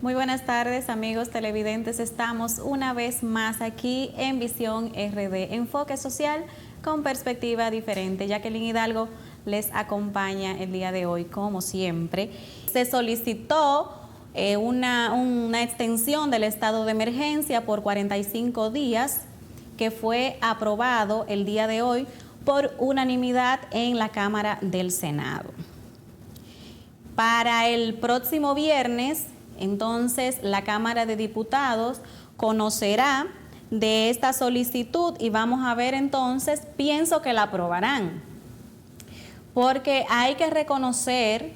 Muy buenas tardes, amigos televidentes. Estamos una vez más aquí en Visión RD, enfoque social con perspectiva diferente. Jacqueline Hidalgo les acompaña el día de hoy, como siempre. Se solicitó una extensión del estado de emergencia por 45 días, que fue aprobado el día de hoy por unanimidad en la Cámara del Senado. Para el próximo viernes, entonces, la Cámara de Diputados conocerá de esta solicitud y vamos a ver entonces, pienso que la aprobarán, porque hay que reconocer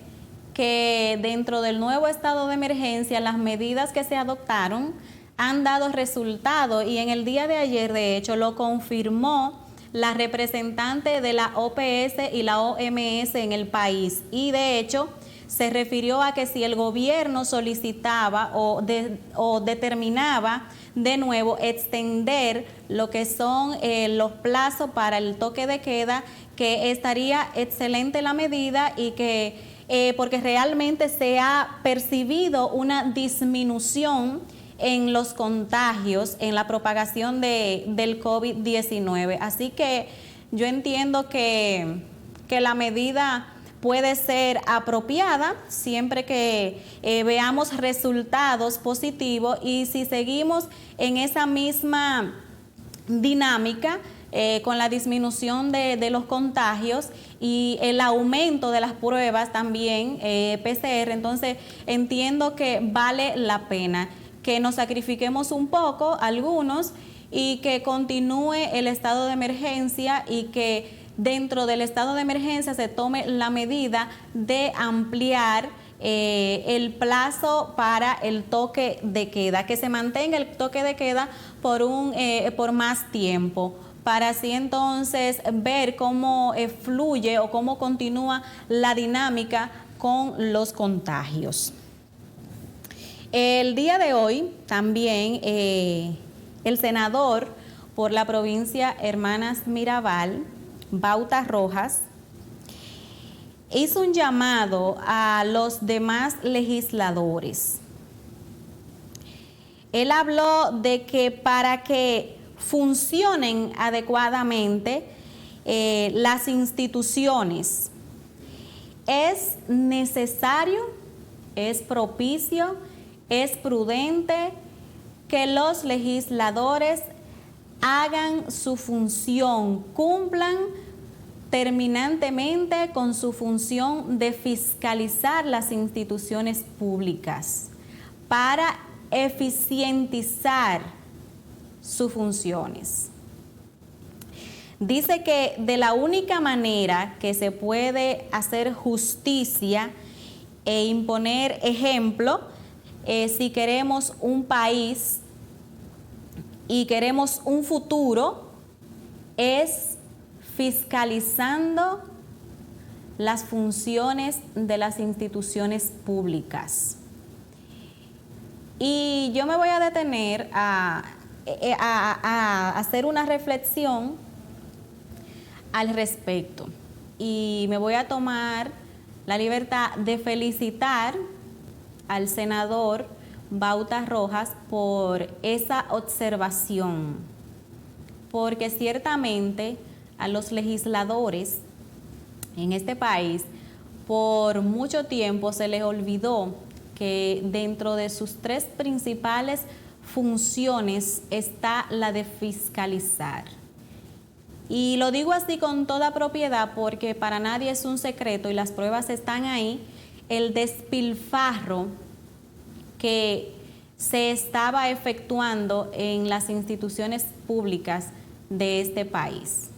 que dentro del nuevo estado de emergencia las medidas que se adoptaron han dado resultado y en el día de ayer, de hecho, lo confirmó la representante de la OPS y la OMS en el país y de hecho se refirió a que si el gobierno solicitaba o determinaba de nuevo extender lo que son los plazos para el toque de queda, que estaría excelente la medida y que porque realmente se ha percibido una disminución en los contagios, en la propagación del COVID-19. Así que yo entiendo que la medida puede ser apropiada siempre que veamos resultados positivos y si seguimos en esa misma dinámica con la disminución de los contagios y el aumento de las pruebas también PCR, entonces entiendo que vale la pena que nos sacrifiquemos un poco algunos y que continúe el estado de emergencia y que dentro del estado de emergencia se tome la medida de ampliar el plazo para el toque de queda, que se mantenga el toque de queda por más tiempo, para así entonces ver cómo fluye o cómo continúa la dinámica con los contagios. El día de hoy también el senador por la provincia Hermanas Mirabal, Bauta Rojas, hizo un llamado a los demás legisladores. Él habló de que para que funcionen adecuadamente las instituciones, es necesario, es propicio, es prudente que los legisladores hagan su función, cumplan terminantemente con su función de fiscalizar las instituciones públicas para eficientizar sus funciones. Dice que de la única manera que se puede hacer justicia e imponer ejemplo, si queremos un país y queremos un futuro, es fiscalizando las funciones de las instituciones públicas. Y yo me voy a detener a hacer una reflexión al respecto. Y me voy a tomar la libertad de felicitar al senador Bauta Rojas por esa observación, porque ciertamente a los legisladores en este país por mucho tiempo se les olvidó que dentro de sus tres principales funciones está la de fiscalizar. Y lo digo así con toda propiedad porque para nadie es un secreto y las pruebas están ahí, el despilfarro que se estaba efectuando en las instituciones públicas de este país.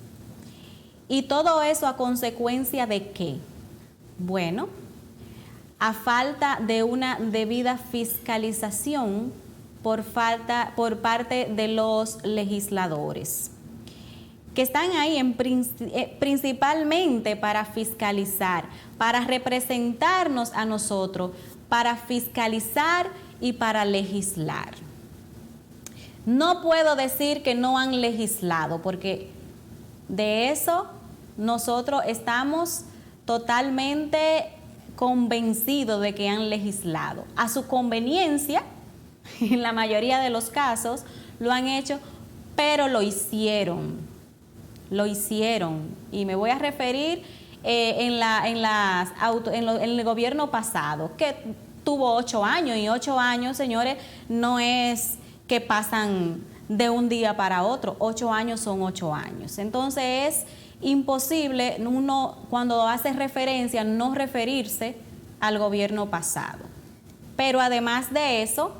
Y todo eso a consecuencia de ¿qué? Bueno, a falta de una debida fiscalización por parte de los legisladores, que están ahí principalmente para fiscalizar, para representarnos a nosotros, para fiscalizar y para legislar. No puedo decir que no han legislado, porque de eso nosotros estamos totalmente convencidos de que han legislado. A su conveniencia, en la mayoría de los casos, lo han hecho, pero lo hicieron. Lo hicieron. Y me voy a referir en el gobierno pasado, que tuvo 8 años, y 8 años, señores, no es que pasan de un día para otro. 8 años son 8 años. Entonces es imposible uno, cuando hace referencia, no referirse al gobierno pasado. Pero además de eso,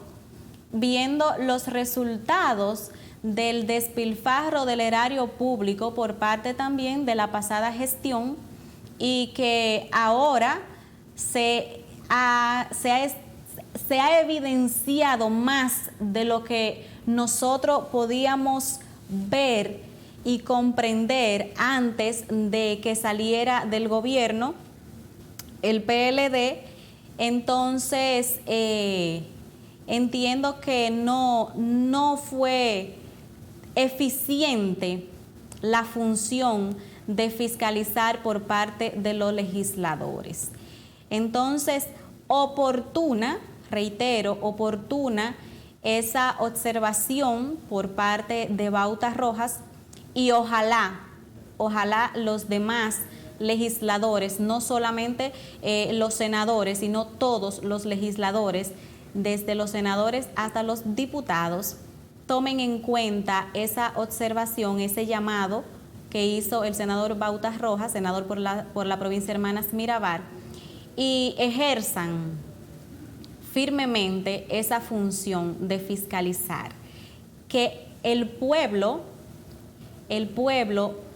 viendo los resultados del despilfarro del erario público por parte también de la pasada gestión, y que ahora se ha evidenciado más de lo que nosotros podíamos ver y comprender antes de que saliera del gobierno el PLD. Entonces entiendo que no fue eficiente la función de fiscalizar por parte de los legisladores. Entonces, oportuna esa observación por parte de Bautas Rojas, y ojalá los demás legisladores, no solamente los senadores, sino todos los legisladores, desde los senadores hasta los diputados, tomen en cuenta esa observación, ese llamado que hizo el senador Bautas Rojas, senador por la provincia Hermanas Mirabal, y ejerzan firmemente esa función de fiscalizar, que el pueblo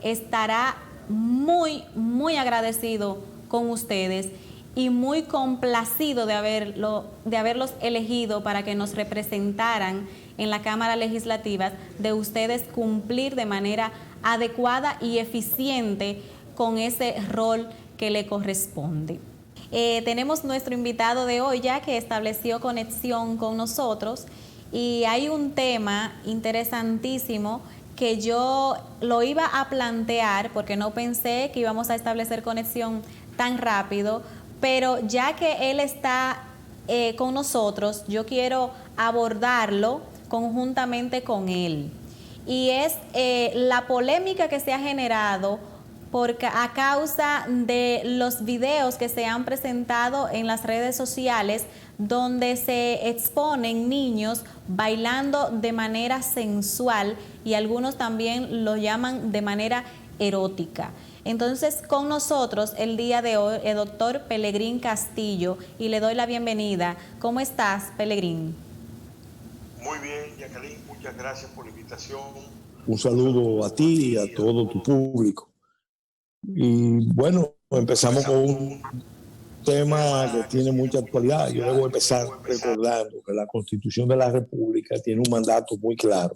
estará muy, muy agradecido con ustedes y muy complacido de haberlos elegido para que nos representaran en la Cámara Legislativa, de ustedes cumplir de manera adecuada y eficiente con ese rol que le corresponde. Tenemos nuestro invitado de hoy ya que estableció conexión con nosotros, y hay un tema interesantísimo que yo lo iba a plantear porque no pensé que íbamos a establecer conexión tan rápido, pero ya que él está con nosotros, yo quiero abordarlo conjuntamente con él. Y es la polémica que se ha generado a causa de los videos que se han presentado en las redes sociales, donde se exponen niños bailando de manera sensual, y algunos también lo llaman de manera erótica. Entonces, con nosotros el día de hoy el doctor Pelegrín Castillo, y le doy la bienvenida. ¿Cómo estás, Pelegrín? Muy bien, Jacqueline, muchas gracias por la invitación. Un saludo a ti y a todo tu público. Y bueno, empezamos con un tema que tiene mucha actualidad. Yo debo empezar recordando que la Constitución de la República tiene un mandato muy claro.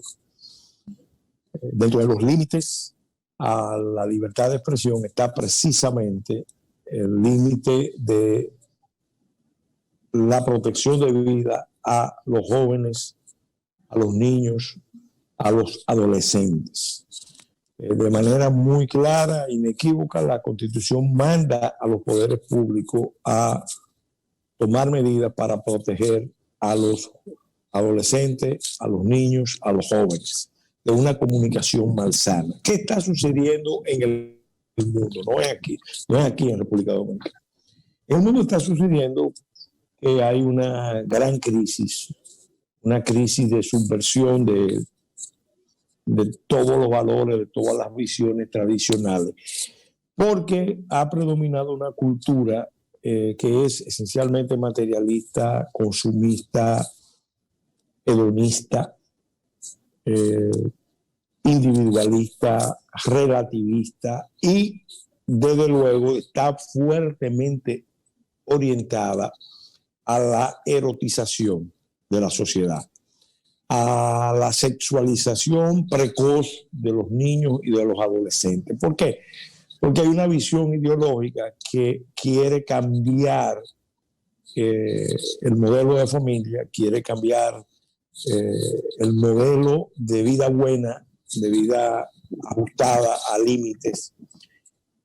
Dentro de los límites a la libertad de expresión está precisamente el límite de la protección de vida a los jóvenes, a los niños, a los adolescentes. De manera muy clara, inequívoca, la Constitución manda a los poderes públicos a tomar medidas para proteger a los adolescentes, a los niños, a los jóvenes, de una comunicación malsana. ¿Qué está sucediendo en el mundo? No es aquí en República Dominicana. En el mundo está sucediendo que hay una gran crisis, una crisis de subversión de todos los valores, de todas las visiones tradicionales, porque ha predominado una cultura que es esencialmente materialista, consumista, hedonista, individualista, relativista, y desde luego está fuertemente orientada a la erotización de la sociedad, a la sexualización precoz de los niños y de los adolescentes. ¿Por qué? Porque hay una visión ideológica que quiere cambiar el modelo de familia, quiere cambiar el modelo de vida buena, de vida ajustada a límites,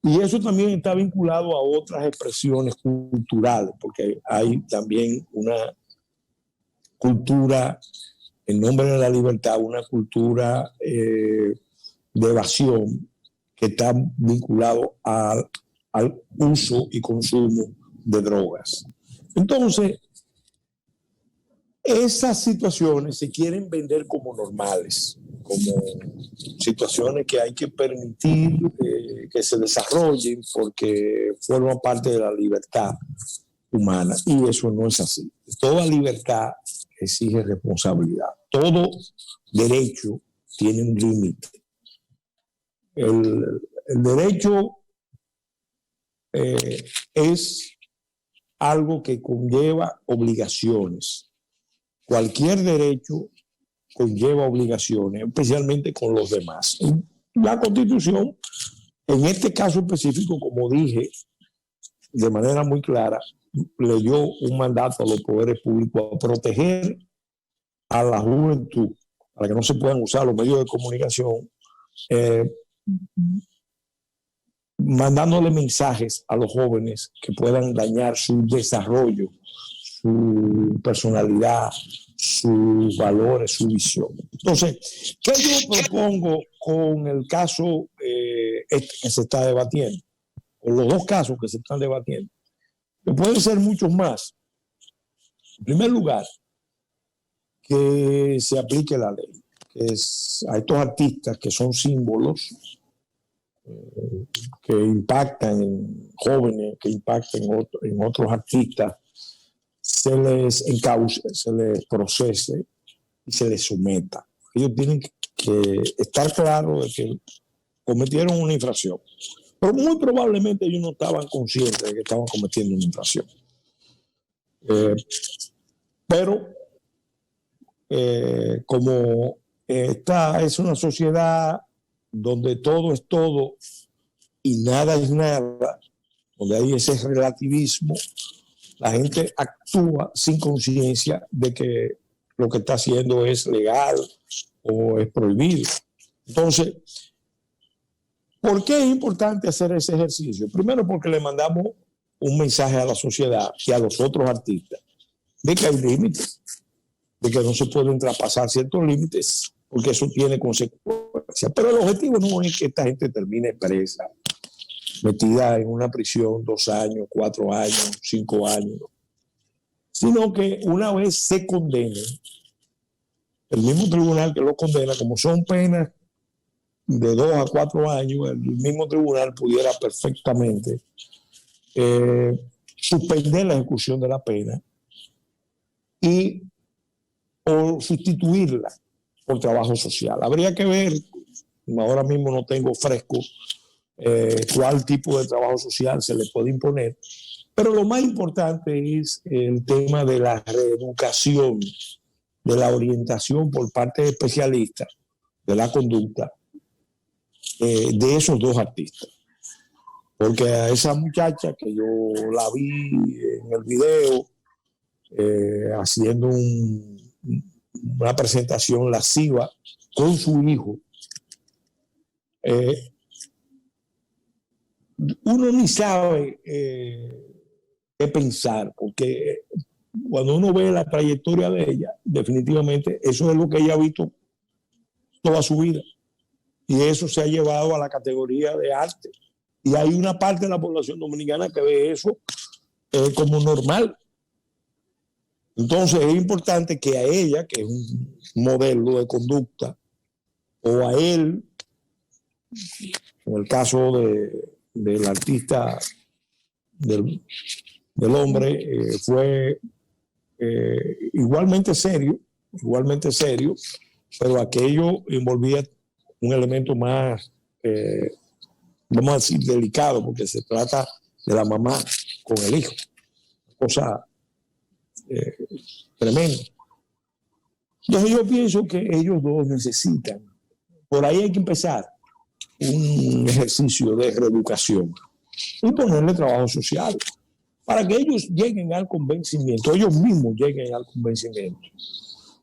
Y eso también está vinculado a otras expresiones culturales, porque hay también una cultura, en nombre de la libertad, una cultura de evasión que está vinculado al uso y consumo de drogas. Entonces, esas situaciones se quieren vender como normales, como situaciones que hay que permitir que se desarrollen porque forman parte de la libertad humana. Y eso no es así. Toda libertad exige responsabilidad. Todo derecho tiene un límite. El derecho es algo que conlleva obligaciones. Cualquier derecho conlleva obligaciones, especialmente con los demás. La Constitución, en este caso específico, como dije de manera muy clara, le dio un mandato a los poderes públicos a proteger a la juventud para que no se puedan usar los medios de comunicación, mandándole mensajes a los jóvenes que puedan dañar su desarrollo, su personalidad, sus valores, su visión. Entonces, ¿qué yo propongo con el caso que se está debatiendo? Con los dos casos que se están debatiendo. Que pueden ser muchos más. En primer lugar, que se aplique la ley. Que es a estos artistas que son símbolos, que impactan en jóvenes, que impactan en otros artistas, se les encauce, se les procese y se les someta. Ellos tienen que estar claros de que cometieron una infracción. Pero muy probablemente ellos no estaban conscientes de que estaban cometiendo una infracción. Pero como esta es una sociedad donde todo es todo y nada es nada, donde hay ese relativismo, la gente actúa sin conciencia de que lo que está haciendo es legal o es prohibido. Entonces, ¿por qué es importante hacer ese ejercicio? Primero, porque le mandamos un mensaje a la sociedad y a los otros artistas de que hay límites, de que no se pueden traspasar ciertos límites, porque eso tiene consecuencias. Pero el objetivo no es que esta gente termine presa, metida en una prisión 2 años, 4 años, 5 años, sino que una vez se condenen, el mismo tribunal que lo condena, como son penas de 2 a 4 años, el mismo tribunal pudiera perfectamente suspender la ejecución de la pena o sustituirla por trabajo social. Habría que ver, ahora mismo no tengo fresco cuál tipo de trabajo social se le puede imponer, pero lo más importante es el tema de la reeducación, de la orientación por parte de especialistas de la conducta de esos dos artistas. Porque a esa muchacha que yo la vi en el video haciendo una presentación lasciva con su hijo, uno ni sabe qué pensar, porque cuando uno ve la trayectoria de ella, definitivamente eso es lo que ella ha visto toda su vida. Y eso se ha llevado a la categoría de arte. Y hay una parte de la población dominicana que ve eso como normal. Entonces es importante que a ella, que es un modelo de conducta, o a él, en el caso del artista, del hombre, fue igualmente serio, pero aquello envolvía un elemento más, vamos a decir, delicado, porque se trata de la mamá con el hijo. Cosa tremenda. Entonces yo pienso que ellos dos necesitan, por ahí hay que empezar un ejercicio de reeducación y ponerle trabajo social para que ellos lleguen al convencimiento, ellos mismos lleguen al convencimiento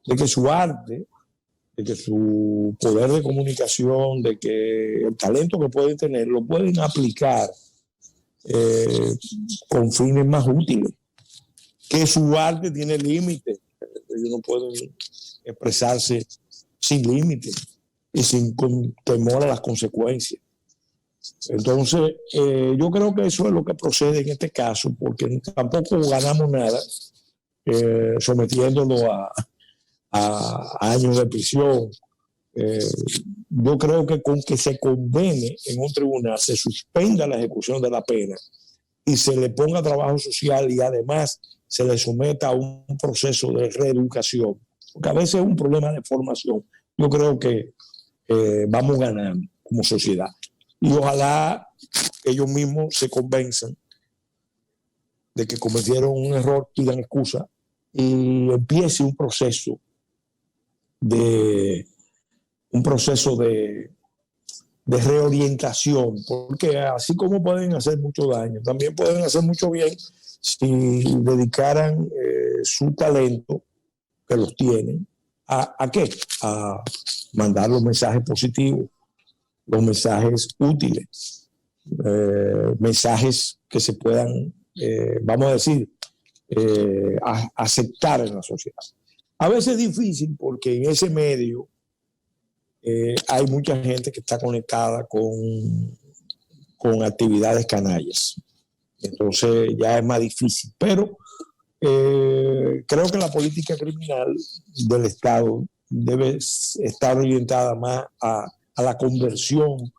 de que su arte de que su poder de comunicación, de que el talento que pueden tener, lo pueden aplicar con fines más útiles, que su arte tiene límites, ellos no pueden expresarse sin límites y sin temor a las consecuencias. Entonces, yo creo que eso es lo que procede en este caso, porque tampoco ganamos nada sometiéndolo a años de prisión. Yo creo que con que se condene en un tribunal, se suspenda la ejecución de la pena y se le ponga trabajo social y además se le someta a un proceso de reeducación, porque a veces es un problema de formación. Yo creo que vamos ganando como sociedad y ojalá ellos mismos se convenzan de que cometieron un error, pidan excusa y empiece un proceso de reorientación, porque así como pueden hacer mucho daño, también pueden hacer mucho bien si dedicaran su talento, que los tienen, ¿a qué? A mandar los mensajes positivos, los mensajes útiles, mensajes que se puedan, vamos a decir, aceptar en la sociedad. A veces es difícil porque en ese medio hay mucha gente que está conectada con actividades canallas. Entonces ya es más difícil. Pero creo que la política criminal del Estado debe estar orientada más a la conversión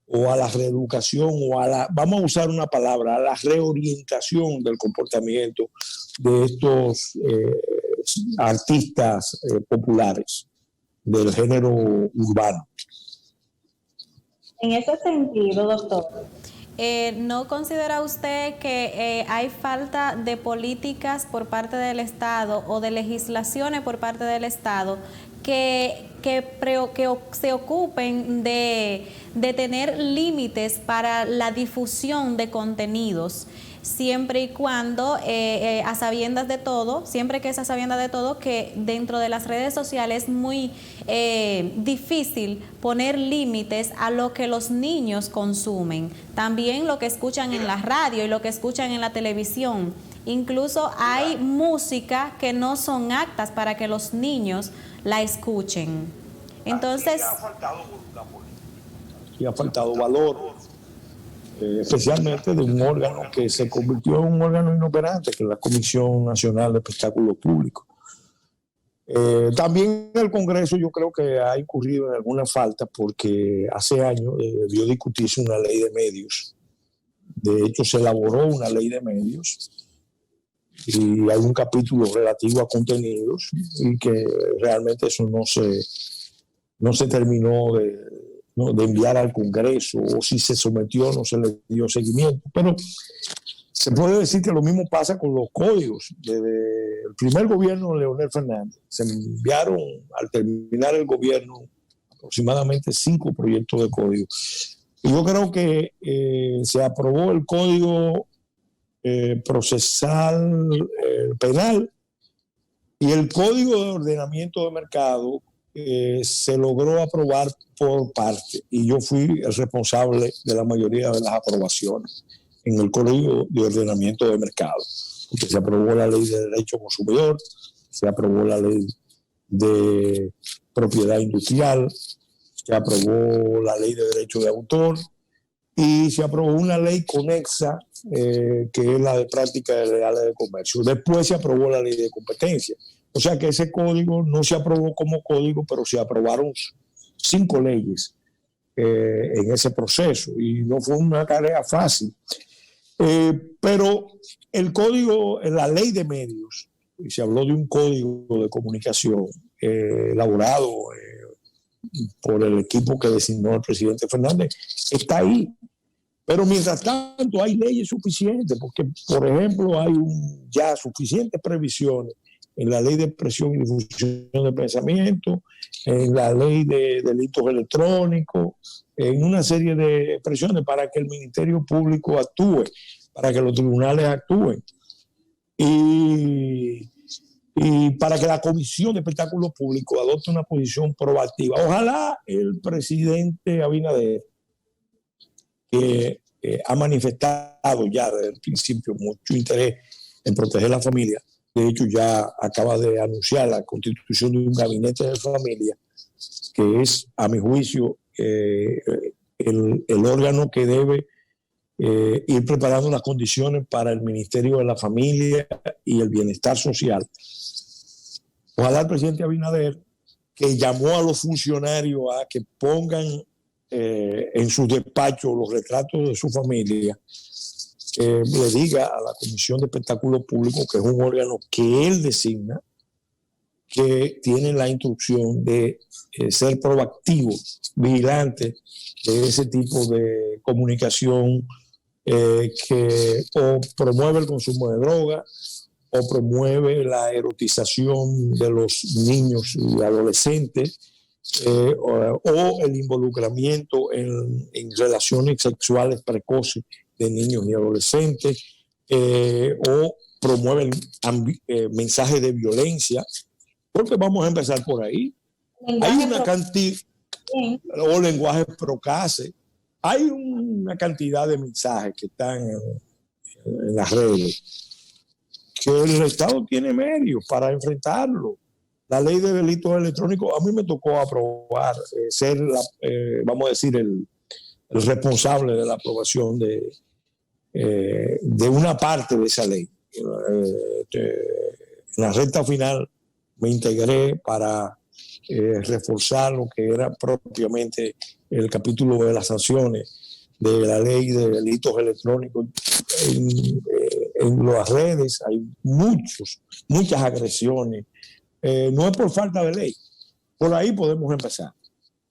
o a la reeducación o vamos a usar una palabra, a la reorientación del comportamiento de estos artistas populares del género urbano. En ese sentido, doctor, ¿no considera usted que hay falta de políticas por parte del Estado o de legislaciones por parte del Estado que se ocupen de tener límites para la difusión de contenidos? Siempre y cuando, a sabiendas de todo, siempre que es a sabiendas de todo, que dentro de las redes sociales es muy difícil poner límites a lo que los niños consumen, también lo que escuchan en la radio y lo que escuchan en la televisión. Incluso hay música que no son aptas para que los niños la escuchen. Entonces, y ha faltado valor, especialmente de un órgano que se convirtió en un órgano inoperante, que es la Comisión Nacional de Espectáculos Públicos. También el Congreso yo creo que ha incurrido en algunas faltas porque hace años debió discutirse una ley de medios. De hecho, se elaboró una ley de medios y hay un capítulo relativo a contenidos y que realmente eso no se terminó de enviar al Congreso, o si se sometió no se le dio seguimiento. Pero se puede decir que lo mismo pasa con los códigos. Desde el primer gobierno de Leonel Fernández se enviaron, al terminar el gobierno, aproximadamente 5 proyectos de código. Y yo creo que se aprobó el Código Procesal Penal y el Código de Ordenamiento de Mercado se logró aprobar por parte, y yo fui el responsable de la mayoría de las aprobaciones en el Código de Ordenamiento de Mercado, porque se aprobó la Ley de Derecho Consumidor, se aprobó la Ley de Propiedad Industrial, se aprobó la Ley de Derecho de Autor y se aprobó una ley conexa que es la de prácticas legales de comercio. Después se aprobó la Ley de Competencia. O sea que ese código no se aprobó como código, pero se aprobaron 5 leyes en ese proceso y no fue una tarea fácil. Pero el código, la ley de medios, y se habló de un código de comunicación elaborado por el equipo que designó el presidente Fernández, está ahí. Pero mientras tanto hay leyes suficientes, porque por ejemplo hay ya suficientes previsiones en la ley de expresión y difusión de pensamiento, en la ley de delitos electrónicos, en una serie de expresiones para que el Ministerio Público actúe, para que los tribunales actúen. Y y para que la Comisión de Espectáculos Públicos adopte una posición proactiva. Ojalá el presidente Abinader, que ha manifestado ya desde el principio mucho interés en proteger la familia, de hecho ya acaba de anunciar la constitución de un gabinete de familia, que es, a mi juicio, el órgano que debe ir preparando las condiciones para el Ministerio de la Familia y el Bienestar Social. Ojalá el presidente Abinader, que llamó a los funcionarios a que pongan en sus despachos los retratos de su familia, le diga a la Comisión de Espectáculos Públicos, que es un órgano que él designa, que tiene la instrucción de ser proactivo, vigilante de ese tipo de comunicación que o promueve el consumo de droga o promueve la erotización de los niños y adolescentes o el involucramiento en relaciones sexuales precoces de niños y adolescentes o promueve mensajes de violencia, porque vamos a empezar por ahí. Hay una cantidad, o lenguajes procaces, hay una cantidad de mensajes que están en las redes, que el Estado tiene medios para enfrentarlo. La ley de delitos electrónicos, a mí me tocó aprobar, ser, vamos a decir, el responsable de la aprobación de una parte de esa ley. En la recta final me integré para reforzar lo que era propiamente el capítulo de las sanciones de la ley de delitos electrónicos. En las redes hay muchas agresiones. No es por falta de ley. Por ahí podemos empezar.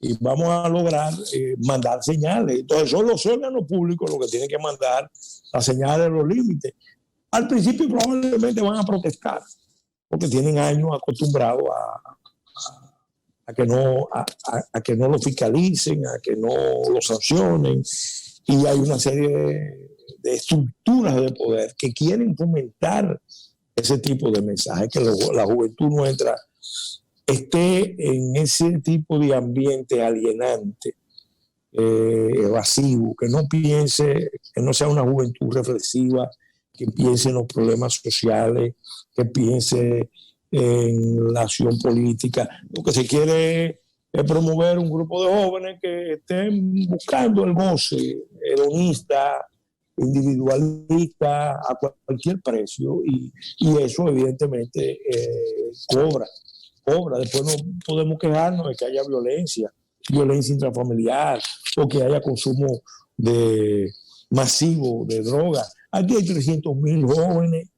Y vamos a lograr mandar señales. Entonces son los órganos públicos los que tienen que mandar las señales de los límites. Al principio probablemente van a protestar, porque tienen años acostumbrados a que no lo fiscalicen, a que no lo sancionen. Y hay una serie de estructuras de poder que quieren fomentar ese tipo de mensajes, que la juventud nuestra esté en ese tipo de ambiente alienante, evasivo, que no piense, que no sea una juventud reflexiva, que piense en los problemas sociales, que piense en la acción política. Lo que se quiere es promover un grupo de jóvenes que estén buscando el goce hedonista, individualista, a cualquier precio, y eso evidentemente cobra. Después no podemos quejarnos de que haya violencia intrafamiliar, o que haya consumo masivo de drogas. Aquí hay 300,000 jóvenes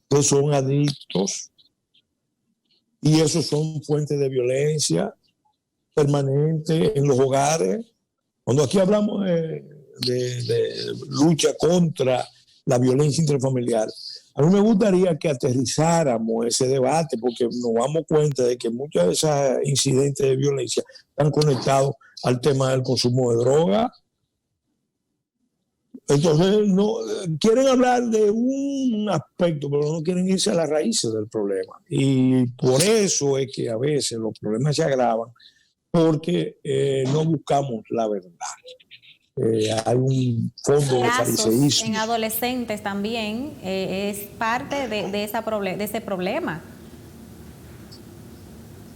que son adictos, y esos son fuentes de violencia permanente en los hogares. Cuando aquí hablamos de lucha contra la violencia intrafamiliar, a mí me gustaría que aterrizáramos ese debate, porque nos damos cuenta de que muchos de esos incidentes de violencia están conectados al tema del consumo de droga. Entonces, no quieren hablar de un aspecto, pero no quieren irse a las raíces del problema. Y por eso es que a veces los problemas se agravan, porque no buscamos la verdad. Hay un fondo de fariseísmo. En adolescentes también es parte de ese problema.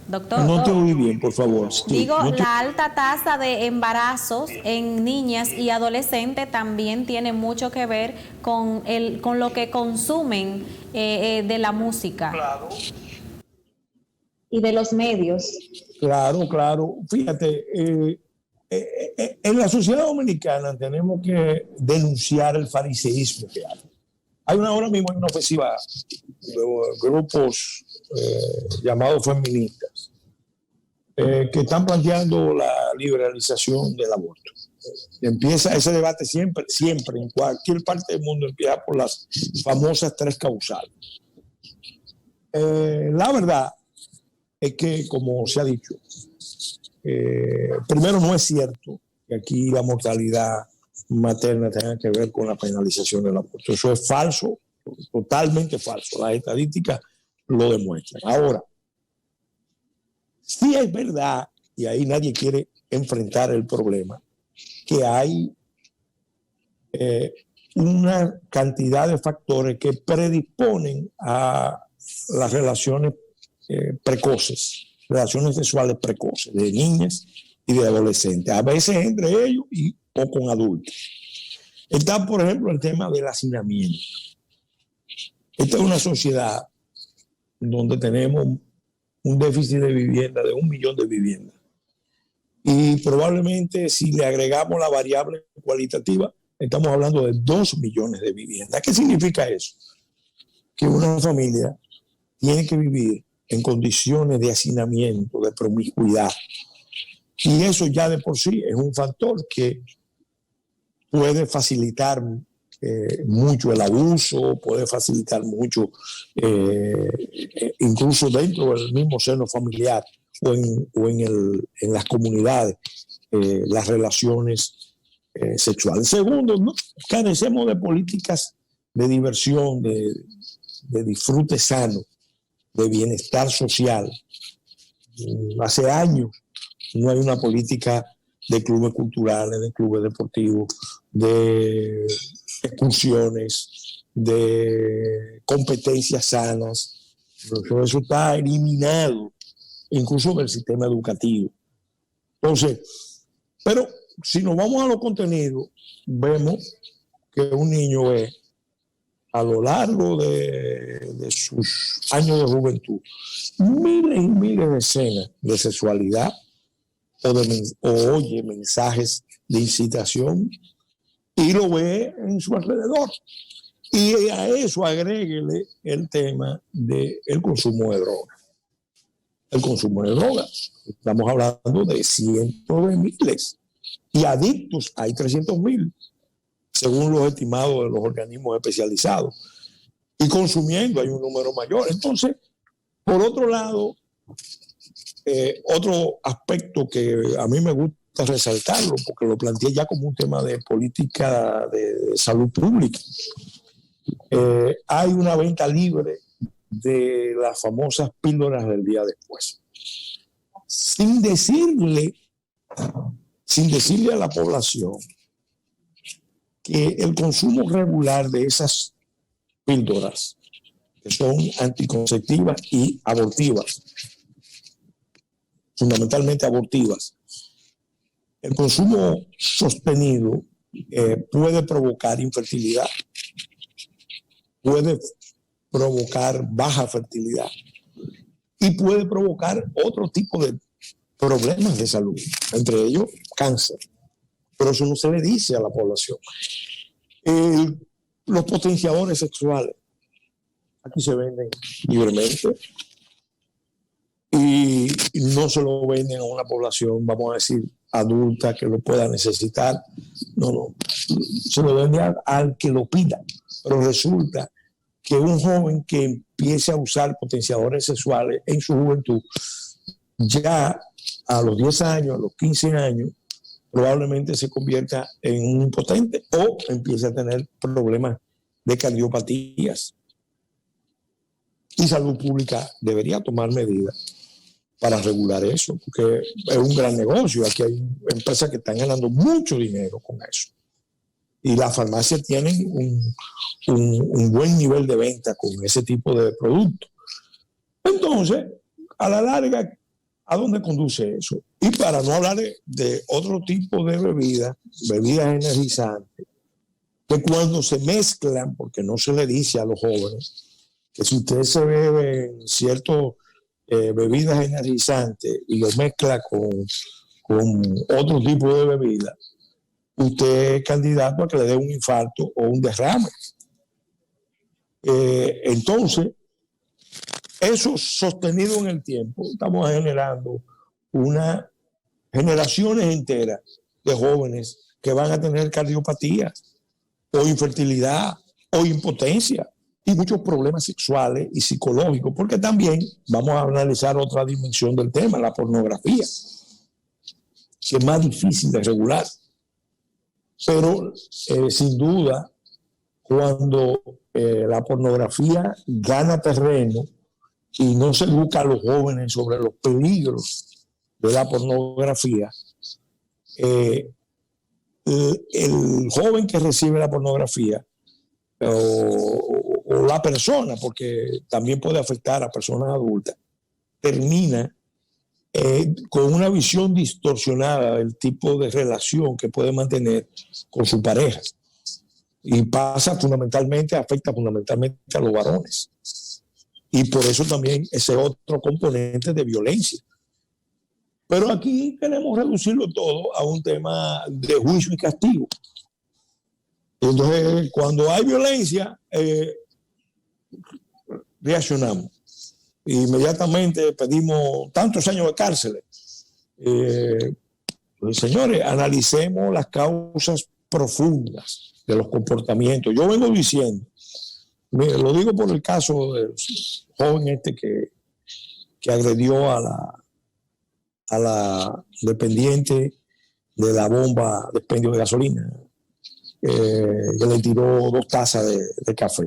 Doctor, no te oí bien, por favor. Sí, digo, la alta tasa de embarazos en niñas y adolescentes también tiene mucho que ver con lo que consumen de la música. Claro. Y de los medios. Claro. Fíjate, en la sociedad dominicana tenemos que denunciar el fariseísmo que hay. Ahora mismo hay una ofensiva de grupos llamados feministas que están planteando la liberalización del aborto. Empieza ese debate siempre, en cualquier parte del mundo, empieza por las famosas 3 causales. La verdad es que, como se ha dicho, primero, no es cierto que aquí la mortalidad materna tenga que ver con la penalización del aborto. Eso es falso, totalmente falso. Las estadísticas lo demuestran. Ahora, sí es verdad, y ahí nadie quiere enfrentar el problema, que hay una cantidad de factores que predisponen a las relaciones precoces, relaciones sexuales precoces de niñas y de adolescentes, a veces entre ellos o con adultos. Está, por ejemplo, el tema del hacinamiento. Esta es una sociedad donde tenemos un déficit de vivienda de 1 millón de viviendas. Y probablemente si le agregamos la variable cualitativa, estamos hablando de 2 millones de viviendas. ¿Qué significa eso? Que una familia tiene que vivir en condiciones de hacinamiento, de promiscuidad. Y eso ya de por sí es un factor que puede facilitar mucho el abuso, puede facilitar mucho, incluso dentro del mismo seno familiar o en las comunidades, las relaciones sexuales. Segundo, ¿no? Carecemos de políticas de diversión, de disfrute sano, de bienestar social. Hace años no hay una política de clubes culturales, de clubes deportivos, de excursiones, de competencias sanas. Todo eso está eliminado, incluso del sistema educativo. Entonces, pero si nos vamos a los contenidos, vemos que un niño es, a lo largo de sus años de juventud, miles y miles de escenas de sexualidad o oye mensajes de incitación y lo ve en su alrededor. Y a eso agréguele el tema del consumo de drogas. El consumo de drogas. Estamos hablando de cientos de miles. Y adictos hay 300,000, según los estimados de los organismos especializados. Y consumiendo hay un número mayor. Entonces, por otro lado, otro aspecto que a mí me gusta resaltarlo, porque lo planteé ya como un tema de política de salud pública. Hay una venta libre de las famosas píldoras del día después. Sin decirle a la población que el consumo regular de esas píldoras, que son anticonceptivas y abortivas, fundamentalmente abortivas, el consumo sostenido puede provocar infertilidad, puede provocar baja fertilidad y puede provocar otro tipo de problemas de salud, entre ellos cáncer. Pero eso no se le dice a la población. Los potenciadores sexuales aquí se venden libremente y no se lo venden a una población, vamos a decir, adulta que lo pueda necesitar. No, se lo venden al que lo pida. Pero resulta que un joven que empiece a usar potenciadores sexuales en su juventud, ya a los 10 años, a los 15 años, probablemente se convierta en un impotente o empiece a tener problemas de cardiopatías. Y salud pública debería tomar medidas para regular eso, porque es un gran negocio. Aquí hay empresas que están ganando mucho dinero con eso. Y las farmacias tienen un buen nivel de venta con ese tipo de productos. Entonces, a la larga, ¿a dónde conduce eso? Y para no hablar de otro tipo de bebidas energizantes, que cuando se mezclan, porque no se le dice a los jóvenes, que si usted se bebe ciertas bebidas energizantes y lo mezcla con otro tipo de bebidas, usted es candidato a que le dé un infarto o un derrame. Entonces, eso sostenido en el tiempo, estamos generando unas generaciones enteras de jóvenes que van a tener cardiopatías o infertilidad o impotencia y muchos problemas sexuales y psicológicos, porque también vamos a analizar otra dimensión del tema, la pornografía, que es más difícil de regular. Pero sin duda, cuando la pornografía gana terreno y no se educa a los jóvenes sobre los peligros de la pornografía, el joven que recibe la pornografía o la persona, porque también puede afectar a personas adultas, termina con una visión distorsionada del tipo de relación que puede mantener con su pareja. Y afecta fundamentalmente a los varones. Y por eso también ese otro componente de violencia. Pero aquí queremos reducirlo todo a un tema de juicio y castigo. Entonces, cuando hay violencia, reaccionamos. Inmediatamente pedimos tantos años de cárcel. Pues, señores, analicemos las causas profundas de los comportamientos. Yo vengo diciendo, lo digo por el caso del joven que agredió a la dependiente de la bomba de expendio de gasolina, que le tiró 2 tazas de café.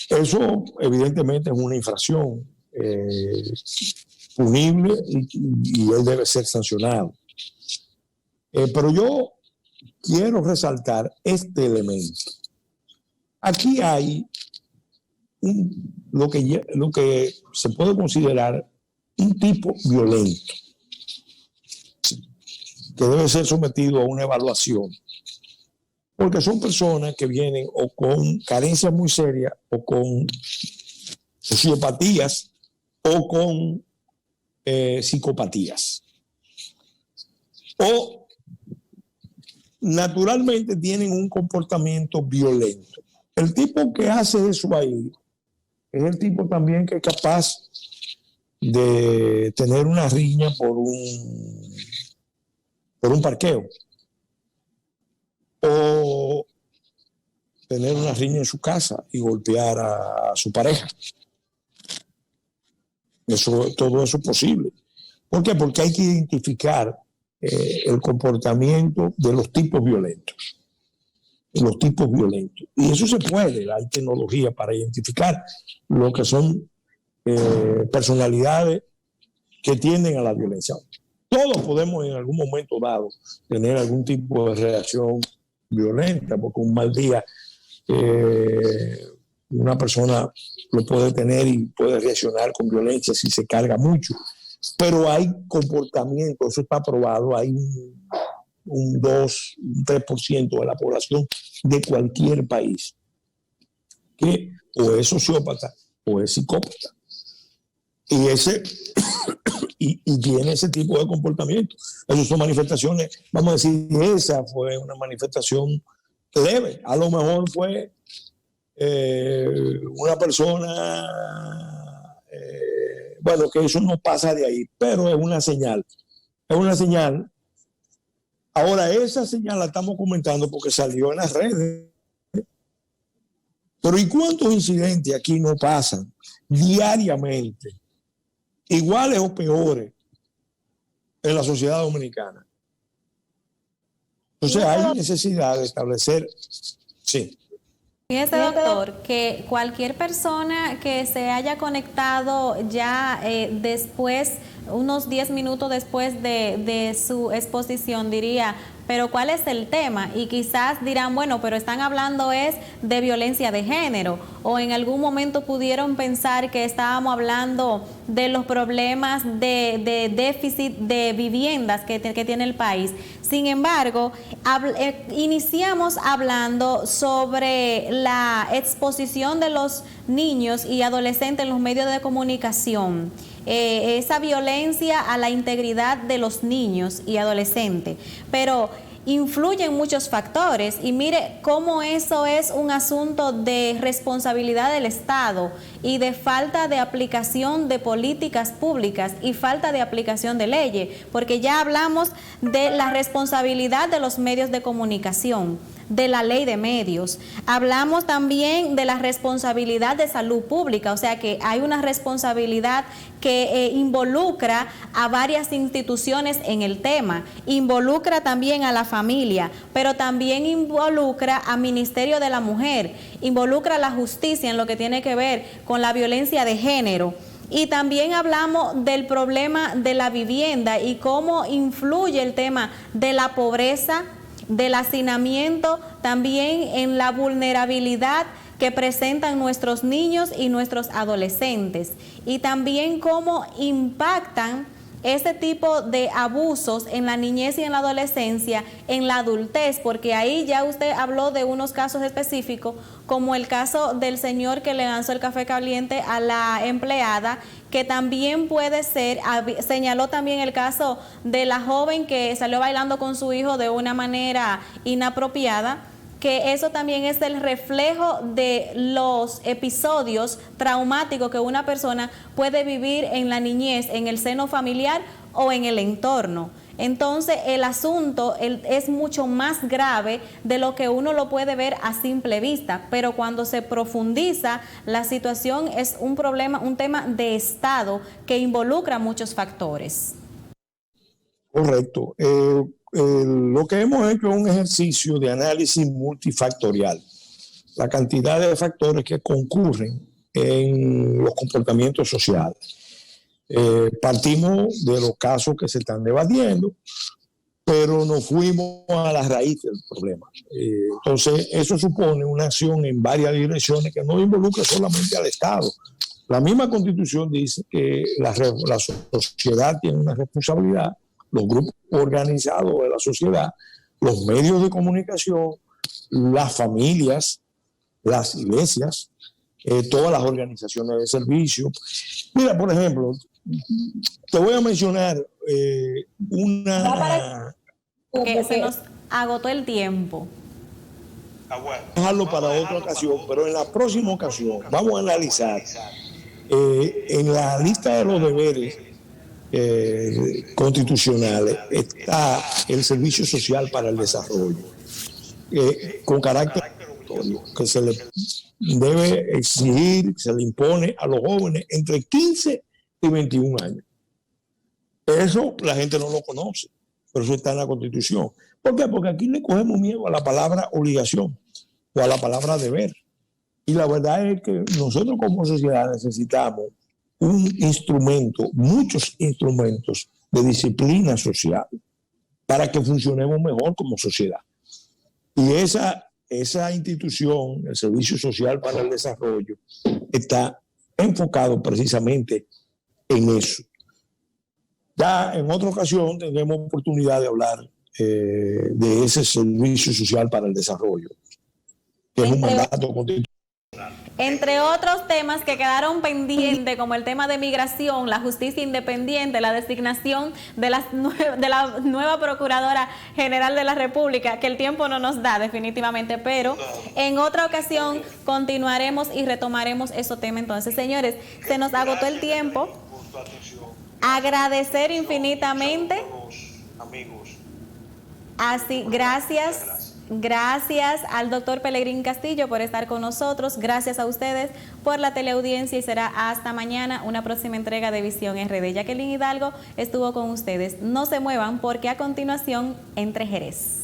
Eso evidentemente es una infracción punible y él debe ser sancionado. Pero yo quiero resaltar este elemento. Aquí hay lo que se puede considerar un tipo violento que debe ser sometido a una evaluación, porque son personas que vienen o con carencias muy serias o con sociopatías o con psicopatías, o naturalmente tienen un comportamiento violento. El tipo que hace eso ahí es el tipo también que es capaz de tener una riña por un parqueo, o tener una riña en su casa y golpear a su pareja. Todo eso es posible. ¿Por qué? Porque hay que identificar el comportamiento de los tipos violentos. Los tipos violentos. Y eso se puede, hay tecnología para identificar lo que son personalidades que tienden a la violencia. Todos podemos en algún momento dado tener algún tipo de reacción violenta, porque un mal día una persona lo puede tener y puede reaccionar con violencia si se carga mucho. Pero hay comportamientos, eso está probado, hay un 2, un 3% de la población de cualquier país que o es sociópata o es psicópata. Y tiene ese tipo de comportamiento. Esas son manifestaciones, vamos a decir, esa fue una manifestación leve. A lo mejor fue una persona, bueno, que eso no pasa de ahí, pero es una señal. Es una señal. Ahora, esa señal la estamos comentando porque salió en las redes. Pero ¿y cuántos incidentes aquí no pasan diariamente, iguales o peores, en la sociedad dominicana? Entonces hay necesidad de establecer, sí. Fíjese, doctor, que cualquier persona que se haya conectado ya después, unos 10 minutos después de su exposición, diría, pero ¿cuál es el tema? Y quizás dirán, bueno, pero están hablando es de violencia de género, o en algún momento pudieron pensar que estábamos hablando de los problemas de déficit de viviendas que tiene el país. Sin embargo, iniciamos hablando sobre la exposición de los niños y adolescentes en los medios de comunicación, esa violencia a la integridad de los niños y adolescentes, pero influyen muchos factores y mire cómo eso es un asunto de responsabilidad del Estado y de falta de aplicación de políticas públicas y falta de aplicación de leyes, porque ya hablamos de la responsabilidad de los medios de comunicación, de la ley de medios. Hablamos también de la responsabilidad de salud pública, o sea que hay una responsabilidad que involucra a varias instituciones en el tema, involucra también a la familia, pero también involucra al Ministerio de la Mujer, involucra a la justicia en lo que tiene que ver con la violencia de género. Y también hablamos del problema de la vivienda y cómo influye el tema de la pobreza, del hacinamiento, también en la vulnerabilidad que presentan nuestros niños y nuestros adolescentes, y también cómo impactan este tipo de abusos en la niñez y en la adolescencia, en la adultez, porque ahí ya usted habló de unos casos específicos, como el caso del señor que le lanzó el café caliente a la empleada, que también puede ser, señaló también el caso de la joven que salió bailando con su hijo de una manera inapropiada, que eso también es el reflejo de los episodios traumáticos que una persona puede vivir en la niñez, en el seno familiar o en el entorno. Entonces el asunto es mucho más grave de lo que uno lo puede ver a simple vista, pero cuando se profundiza, la situación es un problema, un tema de Estado que involucra muchos factores. Correcto. Lo que hemos hecho es un ejercicio de análisis multifactorial. La cantidad de factores que concurren en los comportamientos sociales. Partimos de los casos que se están debatiendo, pero nos fuimos a la raíz del problema. Entonces, eso supone una acción en varias direcciones que no involucra solamente al Estado. La misma Constitución dice que la sociedad tiene una responsabilidad, los grupos organizados de la sociedad, los medios de comunicación, las familias, las iglesias, todas las organizaciones de servicio. Mira, por ejemplo, te voy a mencionar una... Que se nos agotó el tiempo. Dejarlo para otra ocasión, pero en la próxima ocasión vamos a analizar en la lista de los deberes constitucionales está el servicio social para el desarrollo, con carácter que se le debe exigir, se le impone a los jóvenes entre 15 y 21 años. Eso la gente no lo conoce, pero eso está en la Constitución. ¿Por qué? Porque aquí le cogemos miedo a la palabra obligación o a la palabra deber. Y la verdad es que nosotros como sociedad necesitamos un instrumento, muchos instrumentos de disciplina social para que funcionemos mejor como sociedad. Y esa institución, el Servicio Social para el Desarrollo, está enfocado precisamente en eso. Ya en otra ocasión tendremos oportunidad de hablar de ese Servicio Social para el Desarrollo, que es un mandato constitucional. Entre otros temas que quedaron pendientes, como el tema de migración, la justicia independiente, la designación de la nueva Procuradora General de la República, que el tiempo no nos da definitivamente, pero en otra ocasión continuaremos y retomaremos esos temas. Entonces, señores, se nos agotó el tiempo. Agradecer infinitamente. Así, Gracias al doctor Pelegrín Castillo por estar con nosotros. Gracias a ustedes por la teleaudiencia y será hasta mañana una próxima entrega de Visión RD. Jacqueline Hidalgo estuvo con ustedes. No se muevan porque a continuación, Entre Jerez.